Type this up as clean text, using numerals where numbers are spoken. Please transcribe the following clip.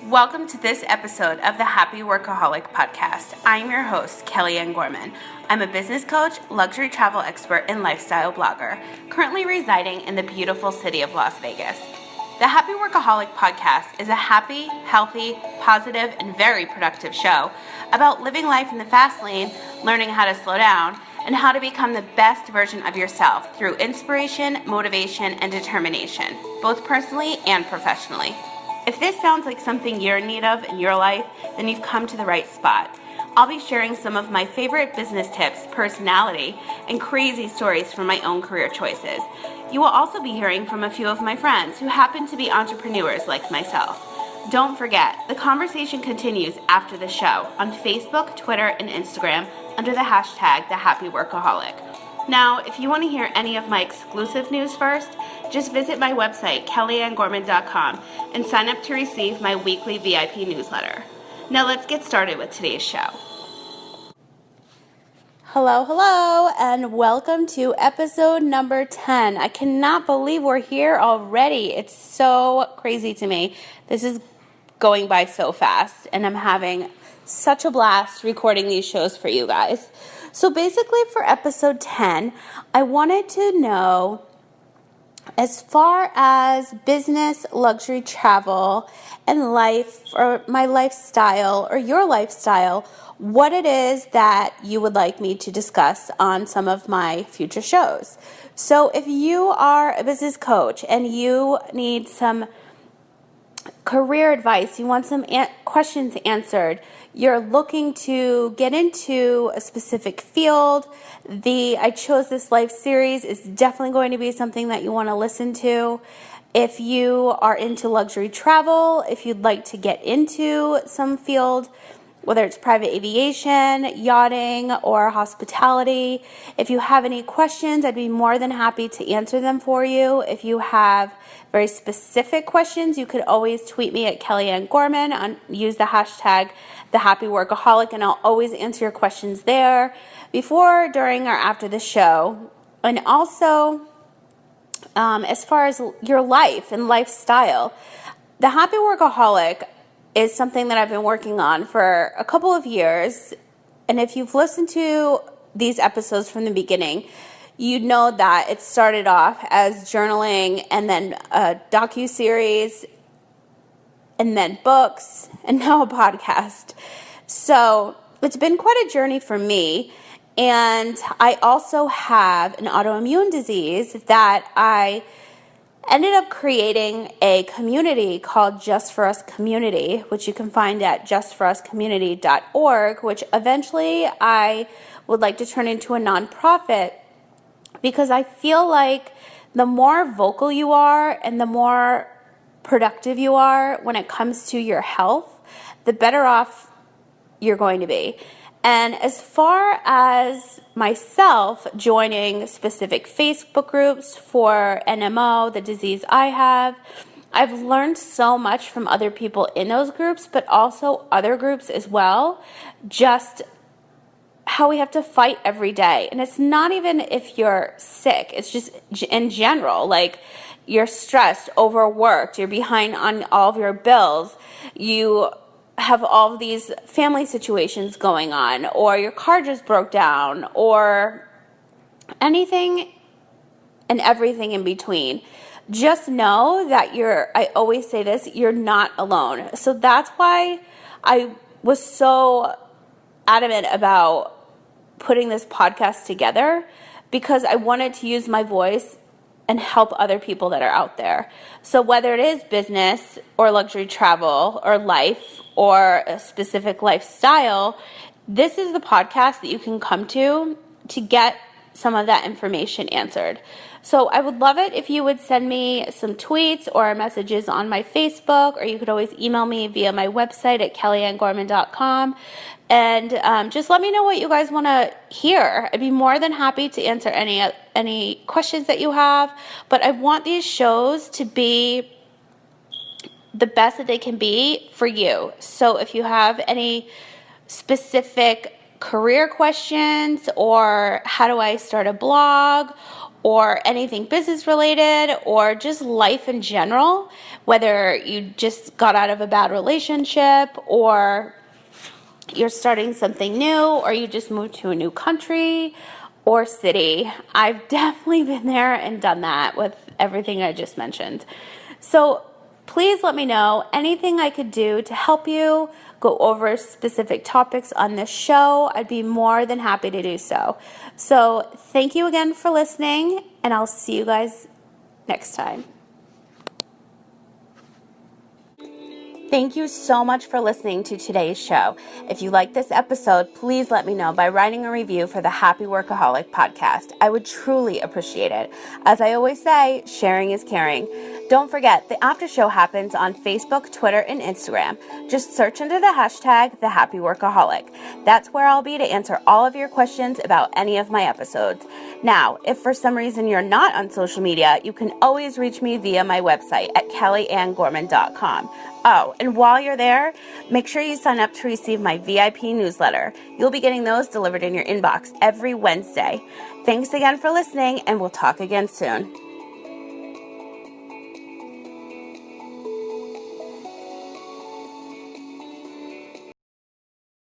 Welcome to this episode of the Happy Workaholic Podcast. I'm your host, Kellyanne Gorman. I'm a business coach, luxury travel expert, and lifestyle blogger, currently residing in the beautiful city of Las Vegas. The Happy Workaholic Podcast is a happy, healthy, positive, and very productive show about living life in the fast lane, learning how to slow down, and how to become the best version of yourself through inspiration, motivation, and determination, both personally and professionally. If this sounds like something you're in need of in your life, then you've come to the right spot. I'll be sharing some of my favorite business tips, personality, and crazy stories from my own career choices. You will also be hearing from a few of my friends who happen to be entrepreneurs like myself. Don't forget, the conversation continues after the show on Facebook, Twitter, and Instagram under the hashtag #TheHappyWorkaholic. Now, if you want to hear any of my exclusive news first, just visit my website, kellyannegorman.com, and sign up to receive my weekly VIP newsletter. Now let's get started with today's show. Hello, and welcome to episode number 10. I cannot believe we're here already. It's so crazy to me. This is going by so fast, and I'm having such a blast recording these shows for you guys. So basically for episode 10, I wanted to know, as far as business, luxury travel, and life, or my lifestyle, or your lifestyle, what it is that you would like me to discuss on some of my future shows. So if you are a business coach and you need some career advice, you want some questions answered, you're looking to get into a specific field, the I Chose This Life series is definitely going to be something that you want to listen to. If you are into luxury travel, if you'd like to get into some field, whether it's private aviation, yachting, or hospitality, if you have any questions, I'd be more than happy to answer them for you. If you have very specific questions, you could always tweet me at Kellyanne Gorman and use the hashtag #TheHappyWorkaholic, and I'll always answer your questions there before, during, or after the show. And also, as far as your life and lifestyle, the Happy Workaholic is something that I've been working on for a couple of years. And if you've listened to these episodes from the beginning, you know that it started off as journaling, and then a docuseries, and then books, and now a podcast. So it's been quite a journey for me. And I also have an autoimmune disease that I ended up creating a community called Just For Us Community, which you can find at justforuscommunity.org, which eventually I would like to turn into a nonprofit, because I feel like the more vocal you are and the more productive you are when it comes to your health, the better off you're going to be. And as far as myself joining specific Facebook groups for NMO, the disease I have, I've learned so much from other people in those groups, but also other groups as well, just how we have to fight every day. And it's not even if you're sick, it's just in general, like you're stressed, overworked, you're behind on all of your bills, you have all of these family situations going on, or your car just broke down, or anything and everything in between. Just know that I always say this, you're not alone. So that's why I was so adamant about putting this podcast together, because I wanted to use my voice and help other people that are out there. So whether it is business or luxury travel or life or a specific lifestyle, this is the podcast that you can come to get some of that information answered. So I would love it if you would send me some tweets or messages on my Facebook, or you could always email me via my website at kellyannegorman.com. And just let me know what you guys want to hear. I'd be more than happy to answer any questions that you have. But I want these shows to be the best that they can be for you. So if you have any specific career questions, or how do I start a blog, or anything business related or just life in general, whether you just got out of a bad relationship or you're starting something new or you just moved to a new country or city. I've definitely been there and done that with everything I just mentioned. So please let me know anything I could do to help you go over specific topics on this show. I'd be more than happy to do so. So thank you again for listening, and I'll see you guys next time. Thank you so much for listening to today's show. If you like this episode, please let me know by writing a review for the Happy Workaholic Podcast. I would truly appreciate it. As I always say, sharing is caring. Don't forget, the after show happens on Facebook, Twitter, and Instagram. Just search under the hashtag The Happy Workaholic. That's where I'll be to answer all of your questions about any of my episodes. Now, if for some reason you're not on social media, you can always reach me via my website at kellyannegorman.com. Oh, and while you're there, make sure you sign up to receive my VIP newsletter. You'll be getting those delivered in your inbox every Wednesday. Thanks again for listening, and we'll talk again soon.